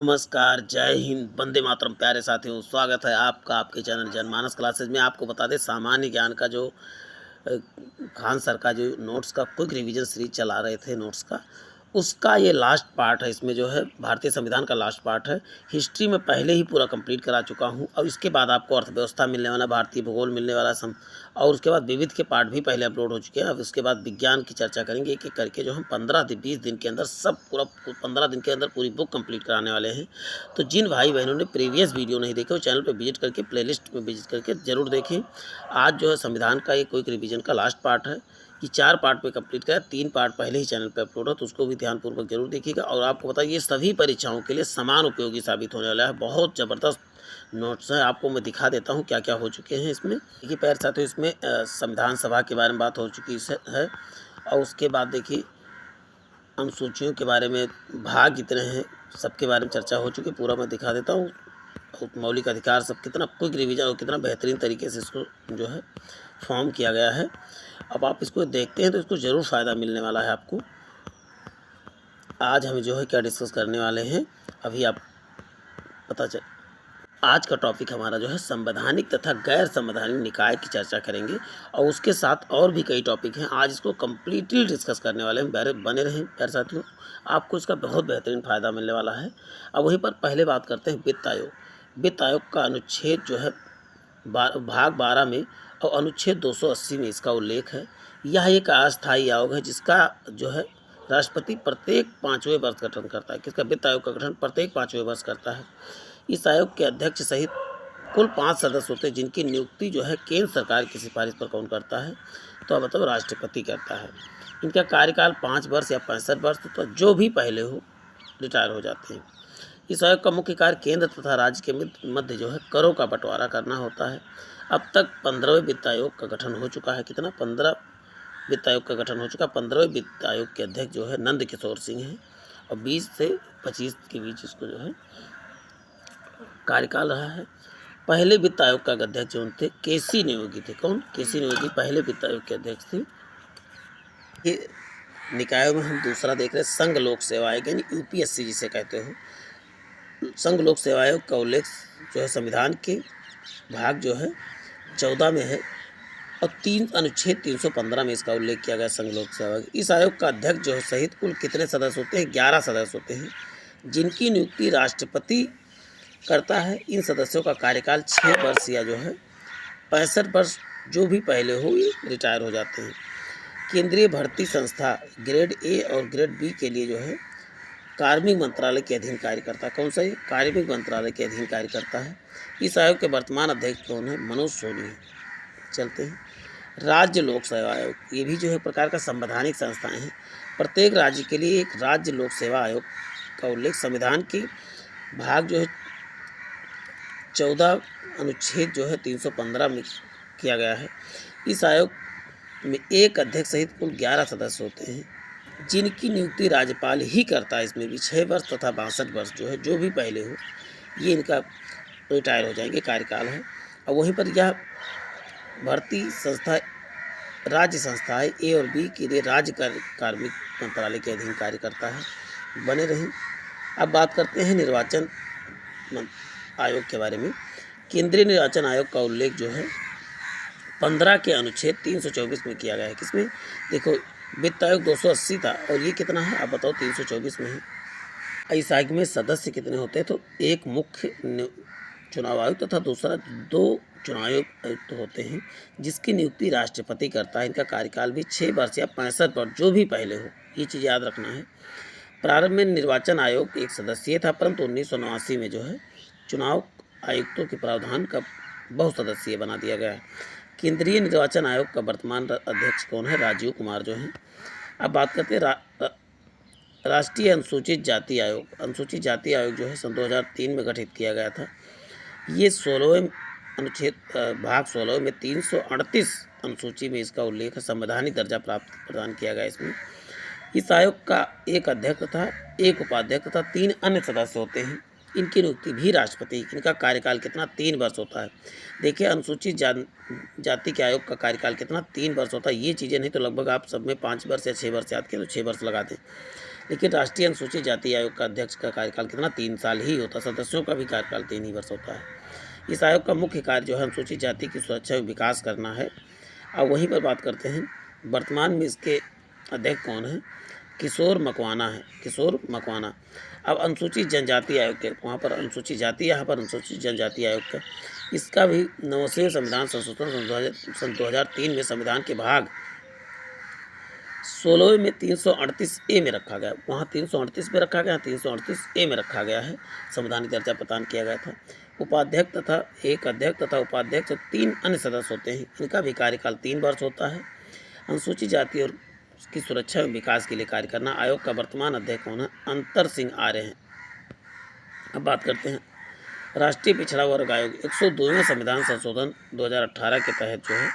नमस्कार, जय हिंद, वंदे मातरम। प्यारे साथियों, स्वागत है आपका आपके चैनल जनमानस क्लासेस में। आपको बता दें, सामान्य ज्ञान का जो अ, खान सर का जो नोट्स का क्विक रिवीजन सीरीज चला रहे थे नोट्स का, उसका ये लास्ट पार्ट है। इसमें जो है भारतीय संविधान का लास्ट पार्ट है। हिस्ट्री में पहले ही पूरा कंप्लीट करा चुका हूँ। अब इसके बाद आपको अर्थव्यवस्था मिलने वाला, भारतीय भूगोल मिलने वाला और उसके बाद विविध के पार्ट भी पहले अपलोड हो चुके हैं। अब उसके बाद विज्ञान की चर्चा करेंगे एक एक करके, जो हम 20 दिन के अंदर सब पूरा 15 दिन के अंदर पूरी बुक कंप्लीट कराने वाले हैं। तो जिन भाई बहनों ने प्रीवियस वीडियो नहीं देखे, वो चैनल पर विजिट करके प्लेलिस्ट में विजिट करके ज़रूर देखें। आज जो है संविधान का एक क्विक रिवीजन का लास्ट पार्ट है। ये 4 पार्ट पे कंप्लीट किया, 3 पार्ट पहले ही चैनल पे अपलोड है, तो उसको भी ध्यानपूर्वक जरूर देखिएगा। और आपको बताइए, ये सभी परीक्षाओं के लिए समान उपयोगी साबित होने वाला है। बहुत ज़बरदस्त नोट्स हैं, आपको मैं दिखा देता हूँ क्या क्या हो चुके हैं इसमें। देखिए प्यारे साथियों, इसमें संविधान सभा के बारे में बात हो चुकी है। और उसके बाद देखिए अनुसूचियों के बारे में, भाग कितने हैं सबके बारे में चर्चा हो चुकी है। पूरा मैं दिखा देता हूँ। मौलिक अधिकार सब कितना क्विक रिवीजन और कितना बेहतरीन तरीके से इसको जो है फॉर्म किया गया है। अब आप इसको देखते हैं तो इसको ज़रूर फ़ायदा मिलने वाला है आपको। आज हम जो है क्या डिस्कस करने वाले हैं, अभी आप पता चल। आज का टॉपिक हमारा जो है संवैधानिक तथा गैर संवैधानिक निकाय की चर्चा करेंगे। और उसके साथ और भी कई टॉपिक हैं, आज इसको कम्प्लीटली डिस्कस करने वाले हैं। बने रहें प्यारे साथियों, आपको इसका बहुत बेहतरीन फ़ायदा मिलने वाला है। अब वहीं पर पहले बात करते हैं वित्त आयोग। वित्त आयोग का अनुच्छेद जो है भाग 12 में और अनुच्छेद 280 में इसका उल्लेख है। यह एक अस्थायी आयोग है जिसका जो है राष्ट्रपति प्रत्येक 5वें वर्ष गठन करता है। किसका? वित्त आयोग का गठन प्रत्येक 5वें वर्ष करता है। इस आयोग के अध्यक्ष सहित कुल 5 सदस्य होते हैं, जिनकी नियुक्ति जो है केंद्र सरकार की सिफारिश पर कौन करता है? तो अब बताओ, राष्ट्रपति करता है। इनका कार्यकाल 5 वर्ष या 65 वर्ष, तो जो भी पहले हो रिटायर हो जाते हैं। इस आयोग का मुख्य कार्य केंद्र तथा राज्य के मध्य जो है करों का बंटवारा करना होता है। अब तक 15वें वित्त आयोग का गठन हो चुका है। कितना? 15 वित्त आयोग का गठन हो चुका। 15वें वित्त आयोग के अध्यक्ष जो है नंद किशोर सिंह हैं और 20 से 25 के बीच इसको जो है कार्यकाल रहा है। पहले वित्त आयोग का अध्यक्ष जो थे केसी नियोगी थे। कौन? केसी नियोगी पहले वित्त आयोग के अध्यक्ष थे। ये निकायों में हम दूसरा देख रहे हैं, संघ लोक सेवा आयोग यानी यूपीएससी जिसे कहते हो। संघ लोक सेवा आयोग का उल्लेख जो है संविधान के भाग जो है 14 में है और अनुच्छेद 315 में इसका उल्लेख किया गया संघ लोक सेवा। इस आयोग का अध्यक्ष जो है सहित कुल कितने सदस्य होते हैं? 11 सदस्य होते हैं, जिनकी नियुक्ति राष्ट्रपति करता है। इन सदस्यों का कार्यकाल 6 वर्ष या जो है 65 वर्ष जो भी पहले हो, ये रिटायर हो जाते हैं। केंद्रीय भर्ती संस्था ग्रेड ए और ग्रेड बी के लिए जो है कार्मिक मंत्रालय के अधीन कार्य करता है। कौन सा? ये कार्मिक मंत्रालय के अधीन कार्य करता है। इस आयोग के वर्तमान अध्यक्ष कौन है? मनोज सोनी है। चलते हैं राज्य लोक सेवा आयोग। ये भी जो है प्रकार का संवैधानिक संस्थाएं हैं। प्रत्येक राज्य के लिए एक राज्य लोक सेवा आयोग का उल्लेख संविधान के भाग जो है 14 अनुच्छेद जो है 315 में किया गया है। इस आयोग में एक अध्यक्ष सहित कुल 11 सदस्य होते हैं, जिनकी नियुक्ति राज्यपाल ही करता है। इसमें भी 6 वर्ष तथा 62 वर्ष जो है जो भी पहले हो, ये इनका रिटायर हो जाएंगे, कार्यकाल है। और वहीं पर यह भर्ती संस्था राज्य संस्थाएं ए और बी के लिए राज्य कार्मिक मंत्रालय के अधीन कार्य करता है। बने रहें। अब बात करते हैं निर्वाचन आयोग के बारे में। केंद्रीय निर्वाचन आयोग का उल्लेख जो है 15 के अनुच्छेद 324 में किया गया है। किसमें? देखो, वित्त आयोग 280 था और ये कितना है? आप बताओ, 324 में है। इस आयोग में सदस्य कितने होते हैं? तो एक मुख्य चुनाव आयुक्त तथा दूसरा 2 चुनाव आयुक्त होते हैं, जिसकी नियुक्ति राष्ट्रपति करता है। इनका कार्यकाल भी 6 वर्ष या 65 वर्ष जो भी पहले हो, ये चीज़ याद रखना है। प्रारंभ में निर्वाचन आयोग एक सदस्यीय था, परंतु 1989 में जो है चुनाव आयुक्तों के प्रावधान का बहुसदस्यीय बना दिया गया है। केंद्रीय निर्वाचन आयोग का वर्तमान अध्यक्ष कौन है? राजीव कुमार जो हैं। अब बात करते हैं राष्ट्रीय अनुसूचित जाति आयोग। अनुसूचित जाति आयोग जो है सन 2003 में गठित किया गया था। ये 16वें अनुच्छेद भाग 16 में 338 अनुसूची में इसका उल्लेख है। संवैधानिक दर्जा प्रदान किया गया इसमें। इस आयोग का एक अध्यक्ष तथा एक उपाध्यक्ष तथा 3 अन्य सदस्य होते हैं। इनकी नियुक्ति भी राष्ट्रपति। इनका कार्यकाल कितना? 3 वर्ष होता है। देखिए, अनुसूचित जाति के आयोग का कार्यकाल कितना? 3 वर्ष होता है। ये चीज़ें नहीं तो लगभग आप सब में 5 वर्ष या 6 वर्ष याद करें तो 6 वर्ष लगा दें। लेकिन राष्ट्रीय अनुसूचित जाति आयोग का अध्यक्ष का कार्यकाल कितना 3 साल ही होता है। सदस्यों का भी कार्यकाल 3 ही वर्ष होता है। इस आयोग का मुख्य कार्य जो है अनुसूचित जाति की सुरक्षा एवं विकास करना है। अब वहीं पर बात करते हैं वर्तमान में इसके अध्यक्ष कौन है। किशोर मकवाना है, किशोर मकवाना। अब अनुसूचित जनजाति आयोग के वहाँ पर अनुसूचित जाति, यहाँ पर अनुसूचित जनजाति आयोग का इसका भी 9वें संविधान संशोधन सन 2003 में संविधान के भाग 16 में 338 में रखा गया। वहाँ 338 में रखा गया, 338 में रखा गया है। संवैधानिक दर्जा प्रदान किया गया था। उपाध्यक्ष तथा एक अध्यक्ष तथा उपाध्यक्ष 3 अन्य सदस्य होते हैं। इनका भी कार्यकाल 3 वर्ष होता है। अनुसूचित जाति और उसकी सुरक्षा एवं विकास के लिए कार्य करना। आयोग का वर्तमान अध्यक्ष कौन है। अंतर सिंह आर्य हैं। अब बात करते हैं राष्ट्रीय पिछड़ा वर्ग आयोग 102वें संविधान संशोधन 2018 के तहत जो है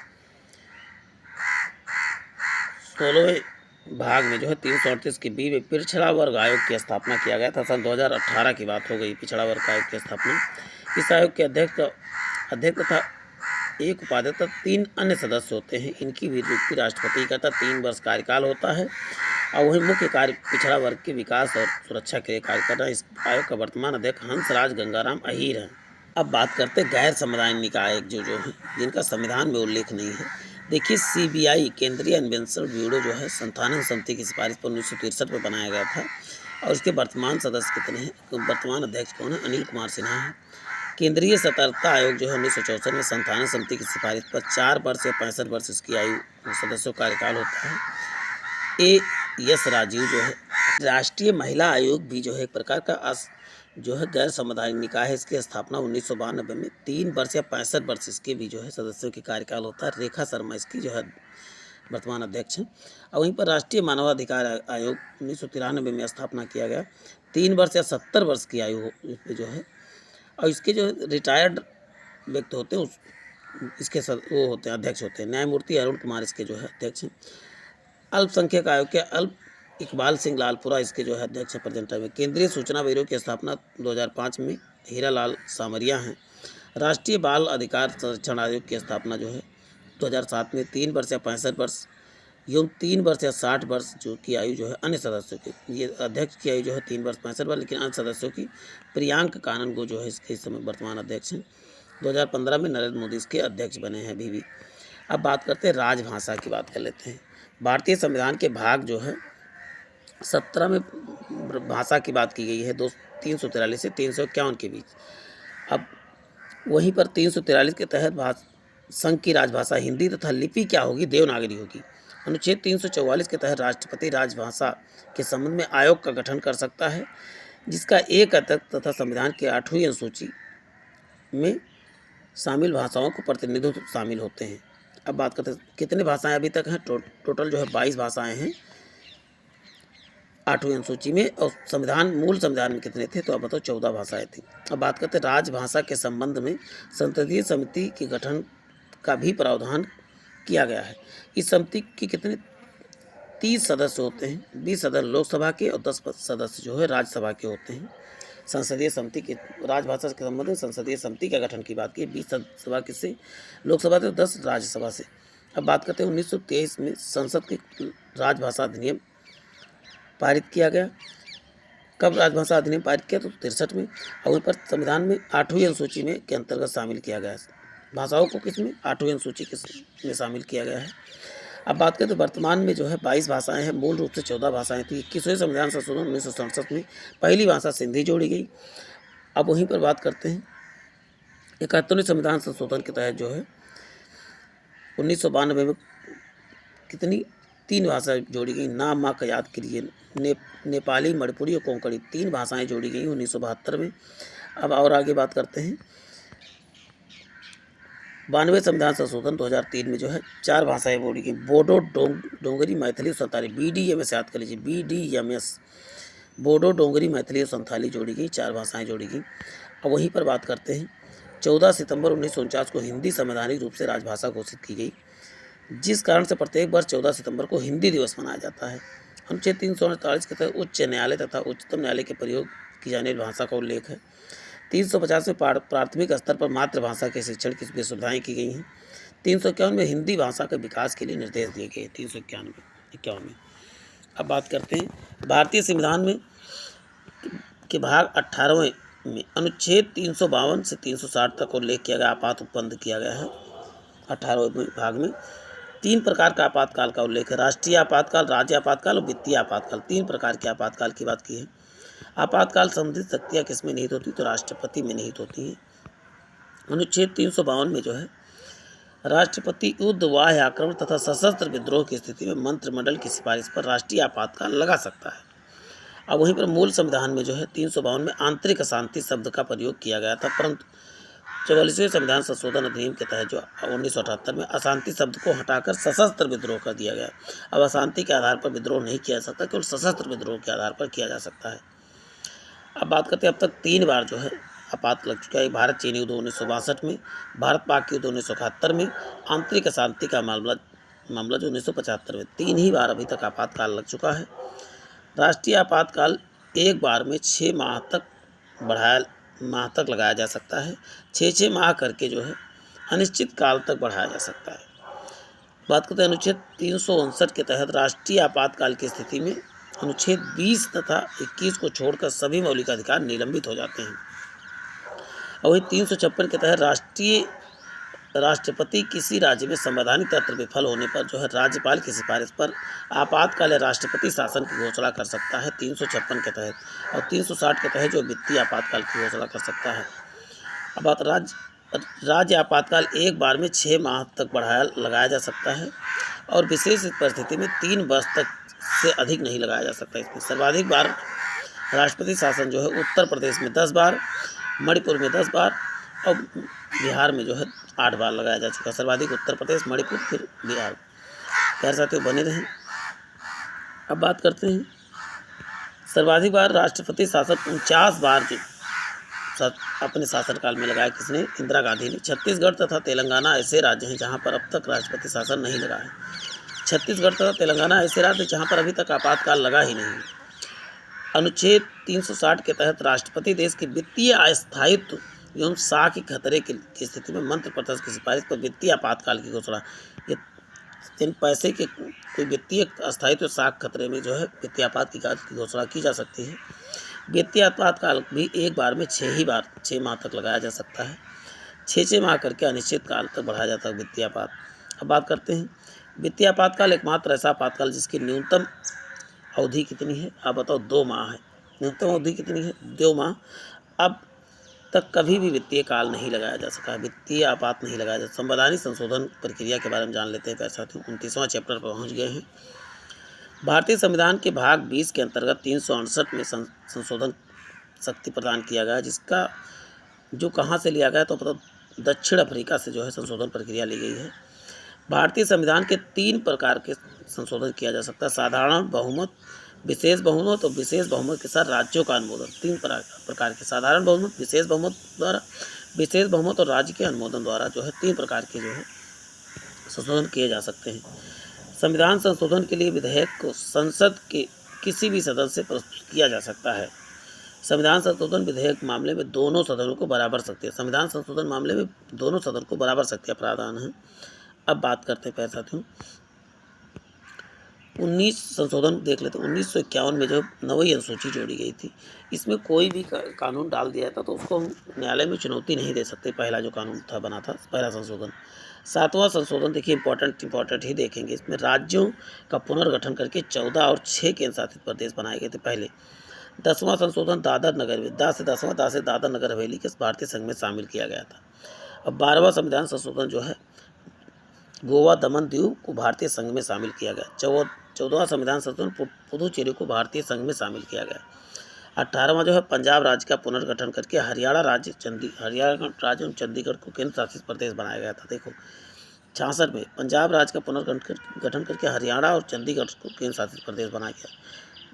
16वें भाग में जो है 338 के बी में पिछड़ा वर्ग आयोग की स्थापना किया गया था। सन 2018 की बात हो गई पिछड़ा वर्ग आयोग की स्थापना। इस आयोग के अध्यक्ष तथा एक उपाध्यक्ष 3 अन्य सदस्य होते हैं। इनकी भी नियुक्ति राष्ट्रपति का 3 वर्ष कार्यकाल होता है। और वही मुख्य कार्य पिछड़ा वर्ग के विकास और सुरक्षा के लिए कार्य करना। इस आयोग का वर्तमान अध्यक्ष हंसराज गंगाराम अहीर हैं। अब बात करते हैं गैर संवैधानिक निकाय जो है जिनका संविधान में उल्लेख नहीं है। देखिए CBI केंद्रीय अन्वेषण ब्यूरो जो है संस्थानक समिति की सिफारिश पर 1963 में बनाया गया था। और इसके वर्तमान सदस्य कितने हैं। वर्तमान अध्यक्ष कौन है। अनिल कुमार सिन्हा है। केंद्रीय सतर्कता आयोग जो है 1964 में संस्थानक समिति की सिफारिश पर 4 वर्ष या 65 वर्ष इसकी आयु सदस्यों का कार्यकाल होता है। एस राजीव जो है। राष्ट्रीय महिला आयोग भी जो है एक प्रकार का जो है गैर संवैधानिक निकाय है। इसकी स्थापना 1992 में 3 वर्ष या 65 वर्ष इसके भी जो है सदस्यों की कार्यकाल होता है। रेखा शर्मा इसकी जो है वर्तमान अध्यक्ष हैं। और वहीं पर राष्ट्रीय मानवाधिकार आयोग 1993 में स्थापना किया गया। 3 वर्ष या 70 वर्ष की आयु जो है। और इसके जो रिटायर्ड व्यक्ति होते हैं इसके वो होते हैं अध्यक्ष होते हैं। न्यायमूर्ति अरुण कुमार इसके जो है अध्यक्ष हैं। अल्पसंख्यक आयोग के इकबाल सिंह लालपुरा इसके जो है अध्यक्ष प्रेजेंटर में। केंद्रीय सूचना ब्यूरो की स्थापना 2005 में हीरालाल सामरिया हैं। राष्ट्रीय बाल अधिकार संरक्षण आयोग की स्थापना जो है 2007 में 3 वर्ष या 65 वर्ष एवं 3 वर्ष या 60 वर्ष जो की आयु जो है अन्य सदस्यों की। ये अध्यक्ष की आयु जो है 3 वर्ष 65 वर्ष, लेकिन अन्य सदस्यों की। प्रियांक कानन को जो है इसके इस समय वर्तमान अध्यक्ष हैं। 2015 में नरेंद्र मोदी इसके अध्यक्ष बने हैं अभी भी। अब बात करते हैं राजभाषा की बात कर लेते हैं। भारतीय संविधान के भाग जो है 17 में भाषा की बात की गई है 343 से 351 के बीच। अब वहीं पर 343 के तहत संघ की राजभाषा हिंदी तथा लिपि क्या होगी, देवनागरी होगी। अनुच्छेद 344 के तहत राष्ट्रपति राजभाषा के संबंध में आयोग का गठन कर सकता है, जिसका एक अध्यक्ष तथा संविधान की 8वीं अनुसूची में शामिल भाषाओं को प्रतिनिधित्व शामिल होते हैं। अब बात करते हैं कितने भाषाएं अभी तक हैं। टोटल जो है 22 भाषाएं हैं 8वीं अनुसूची में। और मूल संविधान में कितने थे तो अब बताओ 14 भाषाएं थी। अब बात करते हैं राजभाषा के संबंध में संसदीय समिति के गठन का भी प्रावधान किया गया है। इस समिति की कितने 30 सदस्य होते हैं। 20 सदस्य लोकसभा के और 10 सदस्य जो है राज्यसभा के होते हैं। संसदीय समिति की राजभाषा के संबंध में संसदीय समिति का गठन की बात की। 20 सदस्य किससे, लोकसभा से, 10 राज्यसभा से। अब बात करते हैं 1923 में संसद के राजभाषा अधिनियम पारित किया गया। कब राजभाषा अधिनियम पारित किया तो 63 में। और वहीं पर संविधान में 8वीं अनुसूची में के अंतर्गत शामिल किया गया है। भाषाओं को किसमें 8वीं अनुसूची में शामिल किया गया है। अब बात करें तो वर्तमान में जो है 22 भाषाएं हैं। मूल रूप से 14 भाषाएं थी। 21वें संविधान संशोधन 1967 में पहली भाषा सिंधी जोड़ी गई। अब वहीं पर बात करते हैं 71वें संविधान संशोधन के तहत जो है 1992 में कितनी 3 भाषाएं जोड़ी गई। नाम माँ का याद करिए। नेपाली, मणिपुरी और कोंकणी 3 भाषाएं जोड़ी गई 1972 में। अब और आगे बात करते हैं 92वें संविधान संशोधन 2003 में जो है 4 भाषाएं जोड़ी गई। बोडो, डोंगरी, मैथिली और संथाली। BDMS याद कर लीजिए। BDMS बोडो, डोंगरी, मैथिली और संथाली जोड़ी गई। 4 भाषाएं जोड़ी गई। अब वहीं पर बात करते हैं 14 सितंबर 1949 को हिंदी संवैधानिक रूप से राजभाषा घोषित की गई, जिस कारण से प्रत्येक वर्ष 14 सितंबर को हिंदी दिवस मनाया जाता है। अनुच्छेद 348 के तहत उच्च न्यायालय तथा उच्चतम न्यायालय के प्रयोग की जाने वाली भाषा का उल्लेख है। 350 में प्राथमिक स्तर पर मातृभाषा के शिक्षण की सुविधाएं की गई हैं। 351 में हिंदी भाषा के विकास के लिए निर्देश दिए गए। 351 में अब बात करते हैं भारतीय संविधान में के भाग 18वें में अनुच्छेद 352 से 360 तक उल्लेख किया गया आपात उपबंध किया गया है। 18वें भाग में 3 प्रकार का आपातकाल का उल्लेख है। राष्ट्रीय आपातकाल, राज्य आपातकाल और वित्तीय आपातकाल। 3 प्रकार के आपातकाल की बात की है। आपातकाल संबंधित शक्तियाँ किसमें निहित होती, तो राष्ट्रपति में निहित होती हैं। अनुच्छेद 352 में जो है राष्ट्रपति युद्ध, वाह्य आक्रमण तथा सशस्त्र विद्रोह की स्थिति में मंत्रिमंडल की सिफारिश पर राष्ट्रीय आपातकाल लगा सकता है। अब वहीं पर मूल संविधान में जो है 352 में आंतरिक अशांति शब्द का प्रयोग किया गया था, परंतु 44वें संविधान संशोधन अधिनियम के तहत जो 1978 में अशांति शब्द को हटाकर सशस्त्र विद्रोह कर दिया गया। अब अशांति के आधार पर विद्रोह नहीं किया जा सकता, केवल सशस्त्र विद्रोह के आधार पर किया जा सकता है। अब बात करते हैं अब तक 3 बार जो है आपात लग चुका है। भारत चीन युद्ध 1962 में, भारत पाक युद्ध 1971 में, आंतरिक अशांति का मामला जो 1975 में। 3 ही बार अभी तक आपातकाल लग चुका है। राष्ट्रीय आपातकाल एक बार में 6 माह तक लगाया जा सकता है। 6 माह करके जो है अनिश्चित काल तक बढ़ाया जा सकता है। बात करते हैं अनुच्छेद 359 के तहत राष्ट्रीय आपातकाल की स्थिति में अनुच्छेद 20 तथा 21 को छोड़कर सभी मौलिक अधिकार निलंबित हो जाते हैं। और वही 356 के तहत राष्ट्रपति किसी राज्य में संवैधानिक तंत्र विफल होने पर जो है राज्यपाल की सिफारिश पर आपातकाल या राष्ट्रपति शासन की घोषणा कर सकता है 356 के तहत, और 360 के तहत जो वित्तीय आपातकाल की घोषणा कर सकता है। अब बात राज्य आपातकाल एक बार में 6 माह तक लगाया जा सकता है, और विशेष परिस्थिति में 3 वर्ष तक से अधिक नहीं लगाया जा सकता। इसमें सर्वाधिक बार राष्ट्रपति शासन जो है उत्तर प्रदेश में 10 बार, मणिपुर में 10 बार और बिहार में जो है 8 बार लगाया जा चुका। सर्वाधिक उत्तर प्रदेश, मणिपुर, फिर बिहार। प्यारे साथियों बने रहें। अब बात करते हैं सर्वाधिक बार राष्ट्रपति शासन 49 बार जो अपने शासनकाल में लगाया किसने, इंदिरा गांधी ने। छत्तीसगढ़ तथा तेलंगाना ऐसे राज्य हैं जहां पर अब तक राष्ट्रपति शासन नहीं लगा है। छत्तीसगढ़ तथा तेलंगाना ऐसे राज्य जहां पर अभी तक आपातकाल लगा ही नहीं। अनुच्छेद 360 के तहत राष्ट्रपति देश के वित्तीय अस्थायित्व एवं साख के खतरे की स्थिति में मंत्रिपरिषद की सिफारिश पर वित्तीय आपातकाल की घोषणा, इन पैसे के कोई वित्तीय अस्थायित्व साख खतरे में जो है वित्तीय आपातकाल की घोषणा की जा सकती है। वित्तीय आपातकाल भी एक बार में 6 माह तक लगाया जा सकता है। 6 माह करके अनिश्चित काल तक बढ़ाया जाता है वित्तीय आपात। अब बात करते हैं वित्तीय आपातकाल एकमात्र ऐसा आपातकाल जिसकी न्यूनतम अवधि कितनी है, आप बताओ 2 माह है। न्यूनतम अवधि कितनी है, 2 माह। अब तक कभी भी वित्तीय काल नहीं लगाया जा सका, वित्तीय आपात नहीं लगाया जा। संवैधानिक संशोधन प्रक्रिया के बारे में जान लेते हैं। पैसा साथियों 29वां चैप्टर पर पहुँच गए हैं। भारतीय संविधान के भाग 20 के अंतर्गत 368 में संशोधन शक्ति प्रदान किया गया, जिसका जो कहाँ से लिया गया तो मतलब दक्षिण अफ्रीका से जो है संशोधन प्रक्रिया ली गई है। भारतीय संविधान के 3 प्रकार के संशोधन किया जा सकता है, साधारण बहुमत, विशेष बहुमत और विशेष बहुमत के साथ राज्यों का अनुमोदन। 3 प्रकार के, साधारण बहुमत, विशेष बहुमत और राज्य के अनुमोदन द्वारा जो है 3 प्रकार के जो है संशोधन किए जा सकते हैं। संविधान संशोधन के लिए विधेयक को संसद के किसी भी सदन से प्रस्तुत किया जा सकता है। संविधान संशोधन विधेयक मामले में दोनों सदनों को बराबर शक्ति है। संविधान संशोधन मामले में दोनों सदन को बराबर शक्तियाँ प्रदान हैं। अब बात करते हैं प्यारे साथियों 19 संशोधन देख लेते हैं। 1951 में जो 9वीं अनुसूची जोड़ी गई थी, इसमें कोई भी कानून डाल दिया था तो उसको हम न्यायालय में चुनौती नहीं दे सकते। पहला जो कानून था बना था, पहला संशोधन। 7वां संशोधन देखिए इंपॉर्टेंट ही देखेंगे। इसमें राज्यों का पुनर्गठन करके 14 और 6 केंद्र शासित प्रदेश बनाए गए थे पहले। 10वां संशोधन दादर से दादर नगर हवेली के भारतीय संघ में शामिल किया गया था। अब 12वां संविधान संशोधन जो है गोवा, दमन, दीव को भारतीय संघ में शामिल किया गया। 14वां संविधान संशोधन पुदुचेरी को भारतीय संघ में शामिल किया गया। 18वां जो है पंजाब राज्य का पुनर्गठन करके हरियाणा राज्य एवं चंडीगढ़ को केंद्र शासित प्रदेश बनाया गया था। देखो 66 में पंजाब राज्य का पुनर्गठन करके हरियाणा और चंडीगढ़ को केंद्र शासित प्रदेश बनाया गया,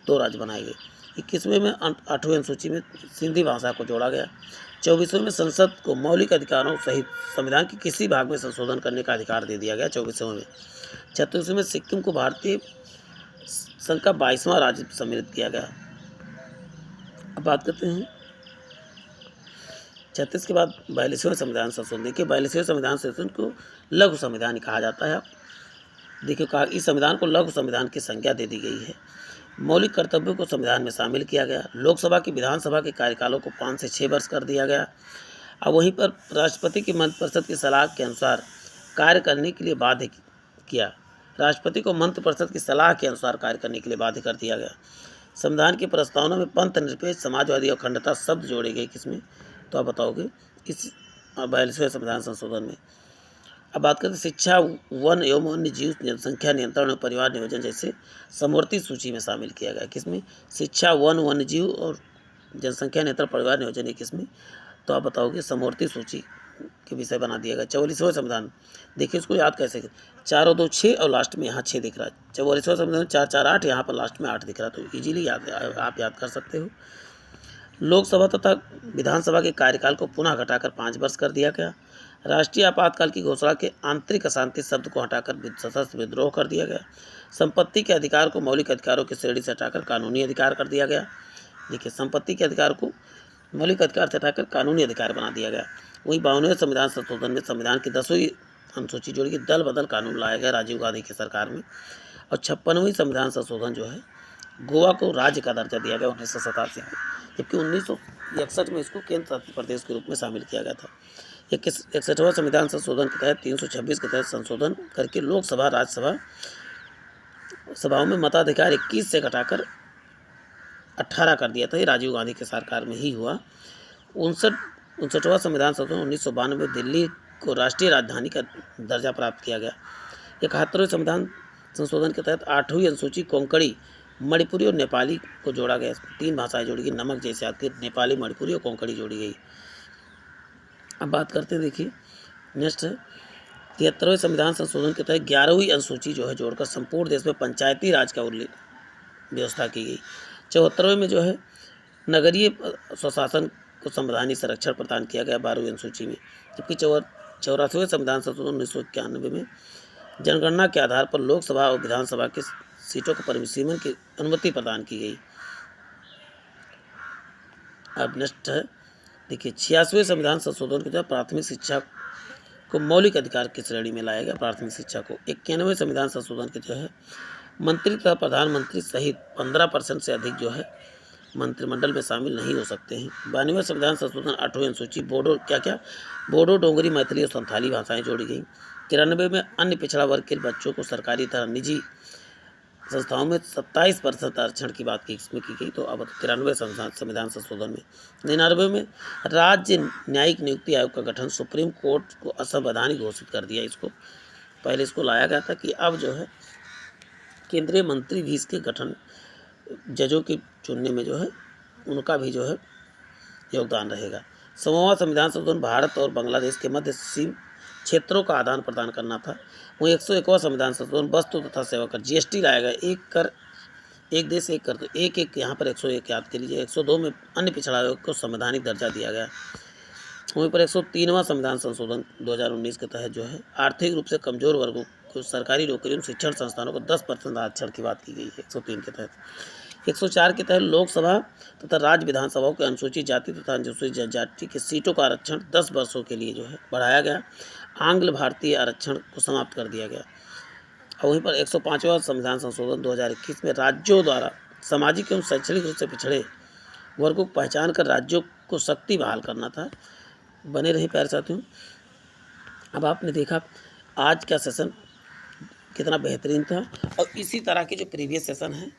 2 राज्य बनाए गए। 21वें में 8वीं अनुसूची में सिंधी भाषा को जोड़ा गया। 24वें में संसद को मौलिक अधिकारों सहित संविधान के किसी भाग में संशोधन करने का अधिकार दे दिया गया। 24वें में 36वें में सिक्किम को भारतीय संघ का 22वां राज्य सम्मिलित किया गया। अब बात करते हैं 36 के बाद 42वें संविधान संशोधन। देखिए 42वें संविधान संशोधन को लघु संविधान कहा जाता है। देखिए कहा इस संविधान को लघु संविधान की संज्ञा दे दी गई है। मौलिक कर्तव्यों को संविधान में शामिल किया गया। लोकसभा की विधानसभा के कार्यकालों को 5 से 6 वर्ष कर दिया गया। अब वहीं पर राष्ट्रपति की मंत्रिपरिषद की सलाह के अनुसार कार्य करने के लिए बाध्य किया। राष्ट्रपति को मंत्रिपरिषद की सलाह के अनुसार कार्य करने के लिए बाध्य कर दिया गया। संविधान की प्रस्तावना में पंथ निरपेक्ष, समाजवादी और अखंडता शब्द जोड़े गए किसमें, तो आप बताओगे इस 42वें संविधान संशोधन में। अब बात करते हैं शिक्षा, वन एवं वन्य जीव, जनसंख्या नियंत्रण और परिवार नियोजन जैसे समवर्ती सूची में शामिल किया गया। किसमें? शिक्षा, वन, वन्य जीव और जनसंख्या नियंत्रण, परिवार नियोजन है किसमें, तो आप बताओगे समवर्ती सूची के विषय बना दिया गया। 44वां संविधान, देखिए इसको याद कैसे, 4 और 2 6 और लास्ट में यहाँ 6 दिख रहा है। 44वां संविधान 4 4 8, यहाँ पर लास्ट में 8 दिख रहा है, तो इजीली आप याद कर सकते हो। लोकसभा तथा विधानसभा के कार्यकाल को पुनः घटाकर 5 वर्ष कर दिया गया। राष्ट्रीय आपातकाल की घोषणा के आंतरिक अशांति शब्द को हटाकर सशस्त्र विद्रोह कर दिया गया। संपत्ति के अधिकार को मौलिक अधिकारों की श्रेणी से हटाकर कानूनी अधिकार कर दिया गया। देखिए संपत्ति के अधिकार को मौलिक अधिकार से हटाकर कानूनी अधिकार बना दिया गया। वहीं 52वें संविधान संशोधन में संविधान की 10वीं अनुसूची जोड़ी के दल बदल कानून लाया गया राजीव गांधी की सरकार में। और 56वें संविधान संशोधन जो है गोवा को राज्य का दर्जा दिया गया 1987 में, जबकि 1961 में इसको केंद्र शासित प्रदेश के रूप में शामिल किया गया था। 61वां संविधान संशोधन के तहत 326 के तहत संशोधन करके लोकसभा राज्यसभा सभाओं में मताधिकार 21 से घटाकर 18 कर दिया था। ये राजीव गांधी के सरकार में ही हुआ। 59वां संविधान संशोधन 1992 में दिल्ली को राष्ट्रीय राजधानी का दर्जा प्राप्त किया गया। 71वें संविधान संशोधन के तहत 8वीं अनुसूची कोंकणी, मणिपुरी और नेपाली को जोड़ा गया। 3 भाषाएं जोड़ी गई, नमक जैसे आती है, नेपाली, मणिपुरी और कोंकणी जोड़ी गई। अब बात करते हैं, देखिए नेक्स्ट है 73वें संविधान संशोधन के तहत 11वीं अनुसूची जो है जोड़कर संपूर्ण देश में पंचायती राज का व्यवस्था की गई। 74वें में जो है नगरीय स्वशासन को संवैधानिक संरक्षण प्रदान किया गया 12वीं अनुसूची में। जबकि 84वें संविधान संशोधन 1991 में जनगणना के आधार पर लोकसभा और विधानसभा की सीटों को परिसीमन की अनुमति प्रदान की गई। अब नेक्स्ट है, देखिए 86वें संविधान संशोधन के तहत प्राथमिक शिक्षा को मौलिक अधिकार की श्रेणी में लाया गया। प्राथमिक शिक्षा को 91वें संविधान संशोधन के जो है मंत्री तथा प्रधानमंत्री सहित 15% से अधिक जो है मंत्रिमंडल में शामिल नहीं हो सकते हैं। 92वें संविधान संशोधन 8वीं अनुसूची बोडो, डोगरी, मैथिली और संथाली भाषाएं जोड़ी गई। 93 में अन्य पिछड़ा वर्ग के बच्चों को सरकारी तथा निजी संस्थाओं में 27% आरक्षण की बात इसमें की गई। तो अब 93वें संविधान संशोधन में 99 में राज्य न्यायिक नियुक्ति आयोग का गठन, सुप्रीम कोर्ट को असंवैधानिक घोषित कर दिया। इसको पहले इसको लाया गया था कि अब जो है केंद्रीय मंत्री भी इसके गठन, जजों की चुनने में जो है उनका भी जो है योगदान रहेगा। 100वां संविधान संशोधन भारत और बांग्लादेश के मध्य सीम क्षेत्रों का आदान प्रदान करना था। वहीं 101वां संविधान संशोधन वस्तु तथा सेवा कर जीएसटी लाया गया। एक देश एक कर, तो एक यहाँ पर 101 याद के लीजिए। 102 में अन्य पिछड़ा वर्ग को संवैधानिक दर्जा दिया गया। वहीं पर 103वां संविधान संशोधन 2019 के तहत जो है आर्थिक रूप से कमजोर वर्गों को सरकारी नौकरियों, शिक्षण संस्थानों को 10% आरक्षण की बात की गई है 103 के तहत। 104 के तहत लोकसभा तथा राज्य विधानसभाओं के अनुसूचित जाति तथा अनुसूचित जनजाति की सीटों का आरक्षण 10 वर्षों के लिए जो है बढ़ाया गया। आंग्ल भारतीय आरक्षण को समाप्त कर दिया गया। और वहीं पर 105वां संविधान संशोधन 2021 में राज्यों द्वारा सामाजिक एवं शैक्षणिक रूप से पिछड़े वर्गों को पहचान कर राज्यों को शक्ति बहाल करना था। बने रही प्यारे साथियों। अब आपने देखा आज का सेशन कितना बेहतरीन था, और इसी तरह के जो प्रीवियस सेशन हैं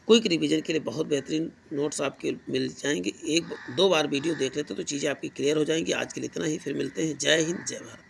क्विक रिवीजन के लिए बहुत बेहतरीन नोट्स आपके मिल जाएंगे। 1-2 बार वीडियो देख लेते तो चीज़ें आपकी क्लियर हो जाएंगी। आज के लिए इतना ही, फिर मिलते हैं। जय हिंद, जय भारत।